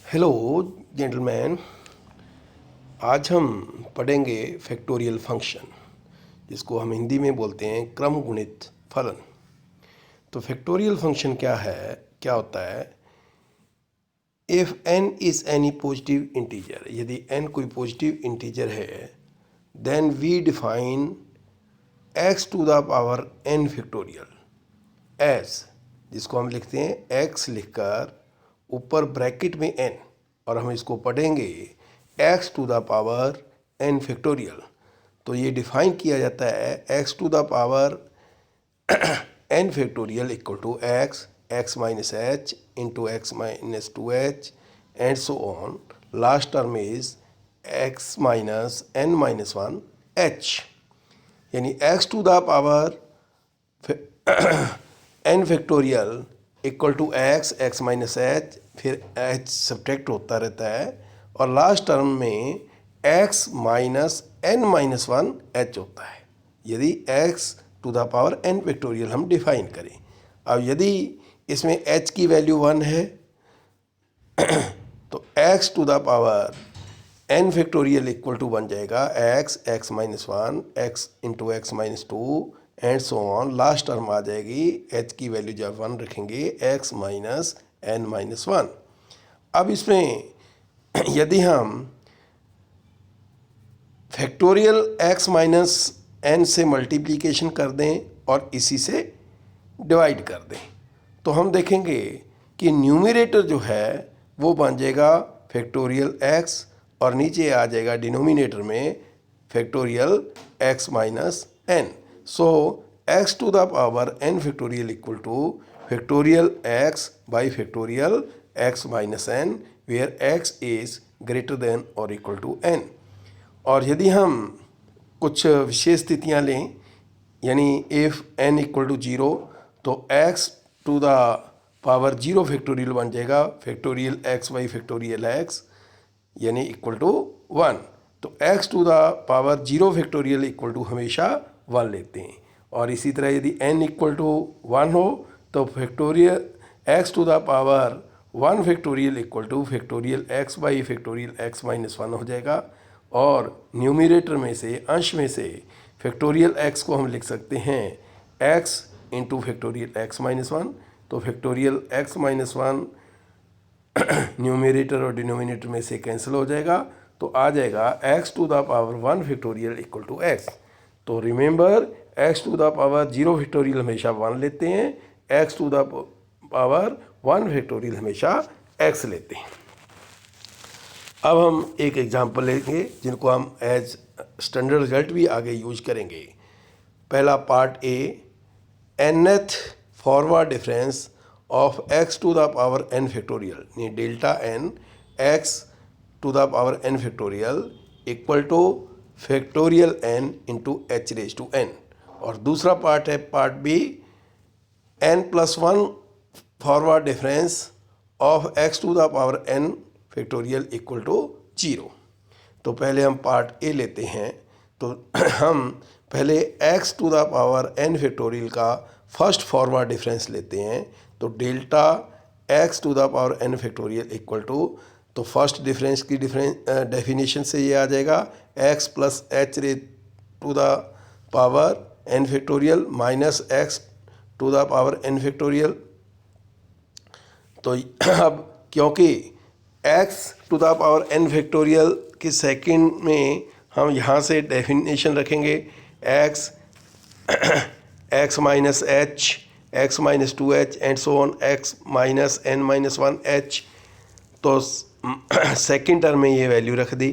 Hello gentleman. आज हम पढ़ेंगे फैक्टोरियल फंक्शन, जिसको हम हिंदी में बोलते हैं क्रम गुणित फलन। तो फैक्टोरियल फंक्शन क्या है, क्या होता है? If n is any positive integer, यदि n कोई पॉजिटिव इंटीजर है, then we define x to the power n factorial as, जिसको हम लिखते हैं x लिखकर ऊपर ब्रैकेट में n, और हम इसको पढ़ेंगे x to the power n factorial. तो ये डिफाइन किया जाता है x to the power n factorial equal to x minus h into x minus 2h and so on. Last term is x minus n minus 1h, यानी x to the power n factorial equal to x minus h, फिर h subtract होता रहता है, और last term में x minus n minus 1h होता है, यदि x to the power n factorial हम डिफाइन करें। अब यदि इसमें h की वैल्यू 1 है तो x to the power n factorial equal to बन जाएगा x minus 1, x into x minus 2 and so on. Last term आ जाएगी h की वैल्यू जब 1 रखेंगे x माइनस n माइनस 1। अब इसमें यदि हम फैक्टोरियल x माइनस n से मल्टीप्लिकेशन कर दें और इसी से डिवाइड कर दें, तो हम देखेंगे कि न्यूमरेटर जो है वो बन जाएगा फैक्टोरियल x, और नीचे आ जाएगा डिनोमिनेटर में factorial x minus n। So x to the power n factorial equal to factorial x by factorial x minus n, where x is greater than और इक्वल टू n। और यदि हम कुछ विशेष स्थितियाँ लें, यानी इफ़ n इक्वल टू 0, तो x to the power 0 factorial बन जाएगा factorial x by factorial x, यानी इक्वल टू 1। तो x to the power 0 factorial equal to हमेशा 1 लेते हैं। और इसी तरह यदि n इक्वल टू 1 हो तो factorial x to the power 1 factorial equal to factorial x by factorial x minus 1 हो जाएगा। और न्यूमरेटर में से, अंश में से फैक्टोरियल x को हम लिख सकते हैं x into factorial x minus 1। तो फैक्टोरियल x माइनस 1 न्यूमरेटर और डिनोमिनेटर में से कैंसिल हो जाएगा, तो आ जाएगा x to the power 1 factorial equal to x। तो remember, x to the power 0 factorial हमेशा 1 लेते हैं, x to the power 1 factorial हमेशा x लेते हैं। अब हम एक एग्जांपल लेंगे जिनको हम एज स्टैंडर्ड रिजल्ट भी आगे यूज करेंगे। पहला part A, nth forward difference of x to the power n factorial, यानी delta n x to the power n factorial equal to factorial n into h raise to n। और दूसरा part है part B, n plus 1 forward difference of x to the power n factorial equal to 0। तो पहले हम part A लेते हैं। तो हम पहले x to the power n factorial का फर्स्ट फॉरवर्ड डिफरेंस लेते हैं। तो delta x to the power n factorial equal to, तो फर्स्ट डिफरेंस की डेफिनेशन से ये आ जाएगा x plus h raise to the power n factorial minus x to the power n factorial. तो अब क्योंकि x to the power n factorial के सेकंड में हम यहाँ से डेफिनेशन रखेंगे x minus h, x minus 2h and so on, x minus n minus 1h। तो सेकंड टर्म में ये वैल्यू रख दी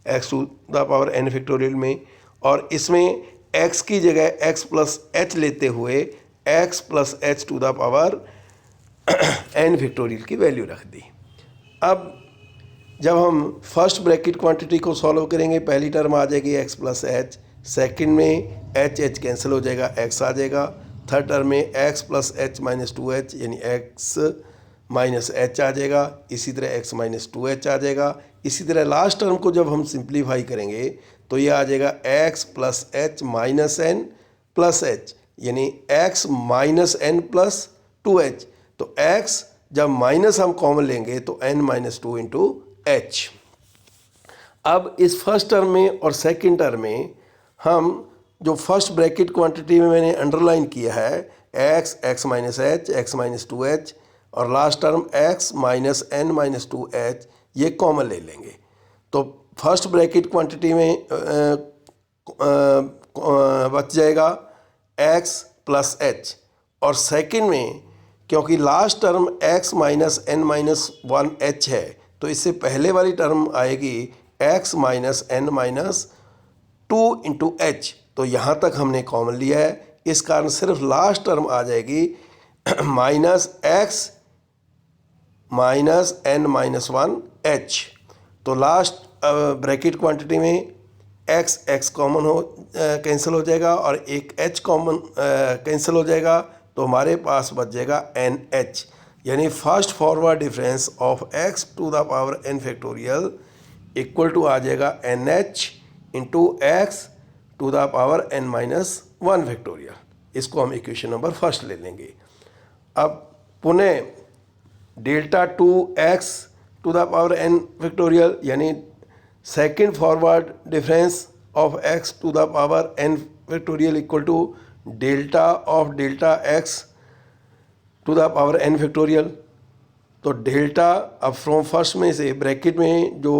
x to the power n factorial में, और इसमें x की जगह x प्लस h लेते हुए x plus h to the power n factorial की वैल्यू रख दी। अब जब हम फर्स्ट ब्रैकेट क्वांटिटी को सॉल्व करेंगे, पहली टर्म आ जाएगी x प्लस एच, सेकेंड में h कैंसिल हो जाएगा, x आ जाएगा। थर्ड टर्म में x plus h minus 2h, यानी x माइनस h आ जाएगा। इसी तरह x माइनस 2h आ जाएगा। इसी तरह लास्ट टर्म को जब हम सिंप्लीफाई करेंगे तो ये आ जाएगा x plus h minus n plus h, यानी x minus n plus 2h। तो x जब माइनस हम कॉमन लेंगे तो n minus two into H. अब इस फर्स्ट टर्म में और सेकंड टर्म में हम जो फर्स्ट ब्रैकेट क्वांटिटी में मैंने अंडरलाइन किया है x minus h, x minus two h और last term x minus n minus two h, ये कॉमन ले लेंगे। तो फर्स्ट ब्रैकेट क्वांटिटी में बच जाएगा x प्लस एच, और सेकंड में क्योंकि last term x minus n minus one h है तो इससे पहले वाली टर्म आएगी x minus n minus two into h. तो यहाँ तक हमने कॉमन लिया है, इस कारण सिर्फ लास्ट टर्म आ जाएगी minus x minus n minus one h. तो लास्ट ब्रैकेट क्वांटिटी में x कॉमन हो कैंसिल हो जाएगा और एक h कॉमन कैंसिल हो जाएगा, तो हमारे पास बच जाएगा एन एच, यानी first forward difference of x to the power n factorial equal to आ जाएगा n h into x to the power n minus one factorial. इसको हम इक्वेशन नंबर फर्स्ट ले लेंगे। अब पुनः delta two x to the power n factorial यानी second forward difference of x to the power n factorial equal to delta of delta x to the power n factorial. तो delta अब from first में से bracket में जो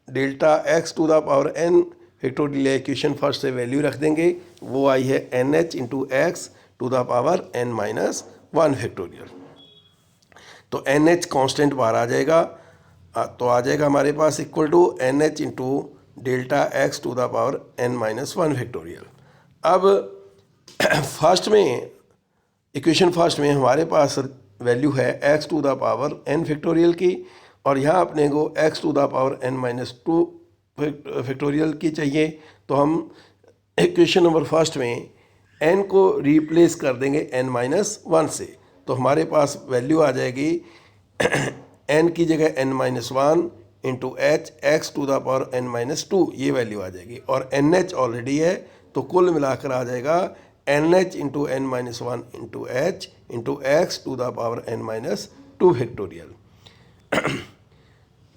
delta x to the power n factorial equation first से value रख देंगे, वो आई है n h into x to the power n minus one factorial. तो एन एच कॉन्स्टेंट बाहर आ जाएगा, तो आ जाएगा हमारे पास equal to n h into delta x to the power n minus one factorial. अब फर्स्ट में इक्वेशन फर्स्ट में हमारे पास वैल्यू है x to the power n factorial की, और यहाँ अपने को x to the power n minus two factorial की चाहिए। तो हम इक्वेशन नंबर फर्स्ट में n को रिप्लेस कर देंगे n माइनस वन से, तो हमारे पास वैल्यू आ जाएगी n की जगह n minus one into h x to the power n minus two, ये वैल्यू आ जाएगी, और एन एच ऑलरेडी है तो कुल मिलाकर आ जाएगा n h into n minus one into h into x to the power n minus two factorial.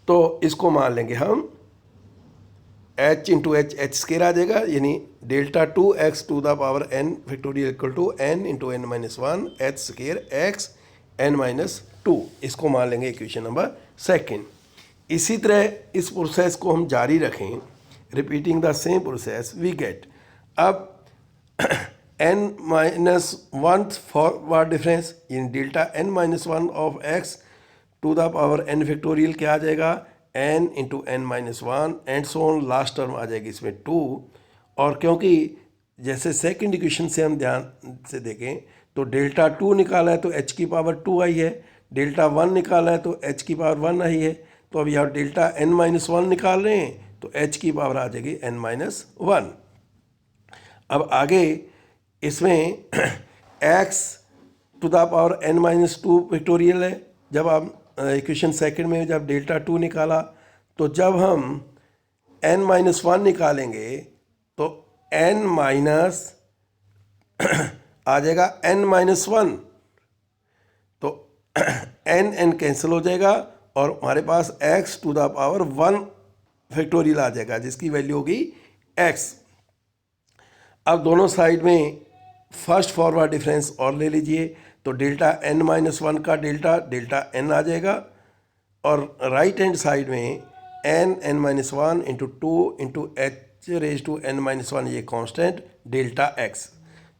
तो इसको मान लेंगे हम h इंटू एच स्केयर आ जाएगा, यानी delta two x to the power n factorial equal to n into n minus one h square x n minus two. इसको मान लेंगे इक्वेशन नंबर सेकेंड। इसी तरह इस प्रोसेस को हम जारी रखें, repeating the same process we get. अब n minus one forward difference in delta n minus one of x to the power n factorial क्या आ जाएगा n into n minus one and so on, last term आ जाएगी इसमें to. और क्योंकि जैसे सेकंड इक्वेशन से हम ध्यान से देखें तो डेल्टा टू निकाला है तो h की पावर टू आई है, डेल्टा वन निकाला है तो h की पावर वन आई है। तो अब यहाँ डेल्टा n माइनस वन निकाल रहे हैं तो h की पावर आ जाएगी n माइनस वन। अब आगे इसमें x to the power n minus two factorial है। जब आप इक्वेशन सेकंड में जब डेल्टा टू निकाला तो जब हम n माइनस वन निकालेंगे तो n माइनस आ जाएगा n माइनस वन, तो n कैंसिल हो जाएगा और हमारे पास x to the power one factorial आ जाएगा जिसकी वैल्यू होगी x। अब दोनों साइड में फर्स्ट फॉरवर्ड डिफरेंस और ले लीजिए, तो डेल्टा n माइनस वन का डेल्टा n आ जाएगा, और राइट हैंड साइड में n minus one into two into h raise to n minus one, ये कांस्टेंट डेल्टा x।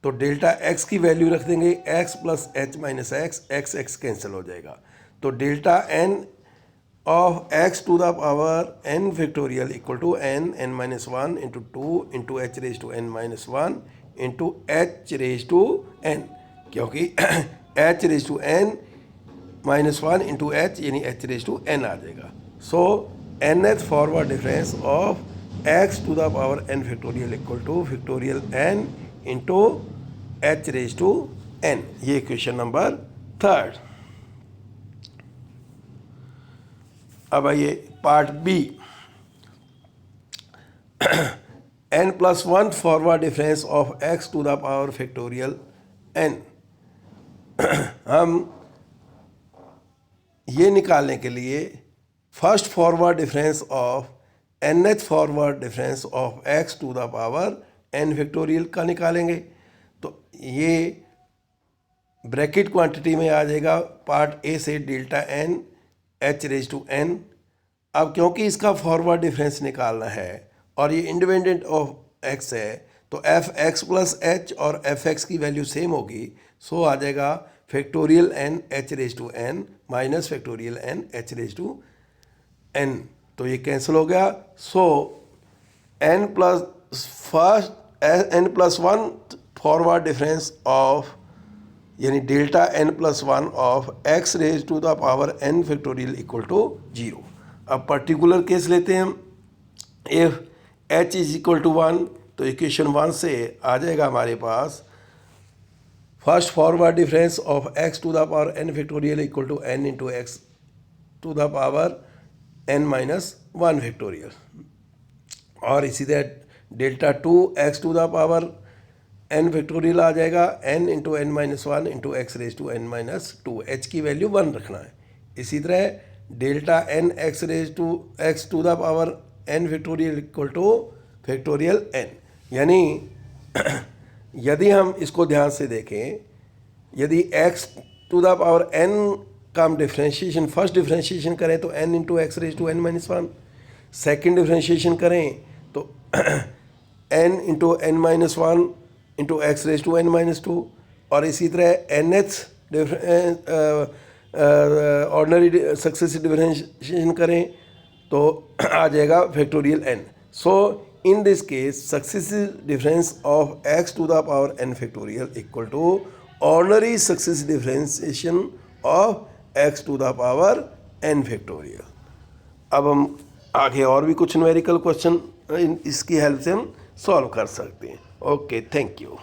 तो डेल्टा x की वैल्यू रख देंगे x plus h minus x, x cancel हो जाएगा। तो delta n of x to the power n factorial equal to n minus one into two into h raise to n minus one into h raise to n, क्योंकि h raise to n minus one into h यानी h raise to n आ जाएगा। So nth forward difference of x to the power n factorial equal to factorial n into h raise to n, ये question number third. अब आइए part B, n plus one forward difference of x to the power factorial n। हम ये निकालने के लिए first forward difference of nth forward difference of x to the power n factorial का निकालेंगे। तो ये ब्रैकेट क्वांटिटी में आ जाएगा पार्ट ए से delta n h raise to n। अब क्योंकि इसका फॉरवर्ड डिफरेंस निकालना है और ये इंडिपेंडेंट ऑफ x है तो एफ एक्स प्लस एच और एफ एक्स की वैल्यू सेम होगी, सो आ जाएगा factorial n h raise to n minus factorial n h raise to n। तो ये कैंसिल हो गया। So n plus one forward difference of यानी delta n plus one of x raise to the power n factorial equal to 0। अब particular case लेते हैं हम। If h is equal to 1 तो इक्वेशन 1 से आ जाएगा हमारे पास first forward difference of x to the power n factorial equal to n into x to the power n minus 1 factorial, और इसी तरह delta 2x to the power n factorial आ जाएगा n into n minus 1 into x raise to n minus 2, h की value 1 रखना है। इसी तरह delta n x raise to x to the power n factorial equal to factorial n। यानी यदि हम इसको ध्यान से देखें, यदि x to the power n का हम डिफ्रेंशिएशन फर्स्ट डिफ्रेंशिएशन करें तो n into x raise to n minus 1, second differentiation करें तो n into n minus 1 into x raise to n minus 2, और इसी तरह nth ऑर्डनरी सक्सेसिव डिफरेंशिएशन करें तो आ जाएगा factorial n। So in this case successive difference of x to the power n factorial equal to ordinary successive differentiation of x to the power n factorial. अब हम आगे और भी कुछ न्यूमेरिकल क्वेश्चन इसकी हेल्प से हम सॉल्व कर सकते हैं। Okay, thank you.